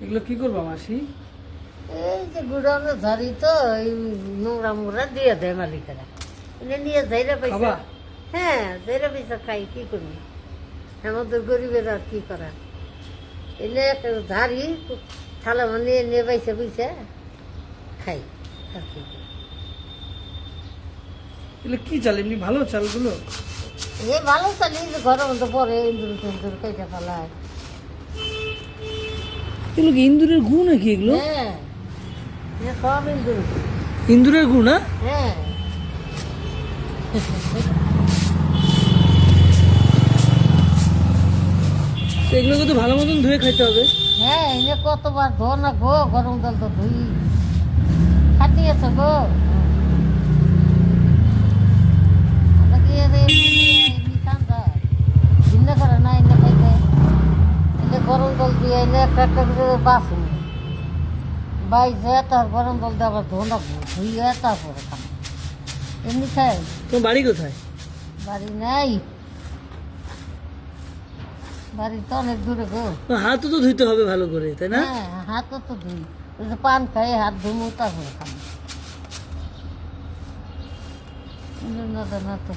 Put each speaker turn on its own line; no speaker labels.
এগুলো কি করবো মাসি?
এই যে গুড়ানো ধরি তো এই নোংরা মোংরা দিয়ে দেয় মালিকেরা, এনে নিয়ে যাইরা
খাবা?
পয়সা। হ্যাঁ, যাইরা পয়সা খাই, কি করবি আমাদের গরিবের আর কি করা। এনে ধারি থালা মানে নিয়ে পয়সা পয়সা খাই আর কি করি।
এগুলো কি চাল, এমনি ভালো চালগুলো?
এ ভালো চালি যে ঘরের মধ্যে পরে ইন্দুর টিন্দুর কেটে ফেলায়।
এগুলো কি ইন্দুরের গু নাকি এগুলো?
হ্যাঁ, এ সব ইন্দুর।
ইন্দুরের গু না?
হ্যাঁ,
তো এগুলোকে তো ভালো মতন ধুয়ে খাইতে হবে।
হ্যাঁ, এনে কতবার ধো না গো, গরম জল তো ধুই খাটিয়েছে গো। আমরা কি এমনি ঠান্ডা ভিন্ন করে না এনে খাইতে, এনে গরম জল দিয়ে এনে একটা একটা করে বাসুন বাইছে, তার গরম জল দিয়ে আবার ধো না গো, ধুইয়ে তারপরে খান এমনি খাই।
তোমার বাড়ি কোথায়?
বাড়ি নাই, বাড়ি তো অনেক দূরে গো।
তো হাতও তো ধুইতে হবে ভালো করে, তাই না?
হ্যাঁ, হাতও তো ধুই, ওই যে পান খাই হাত ধুমু তারপরে খাবো। না তো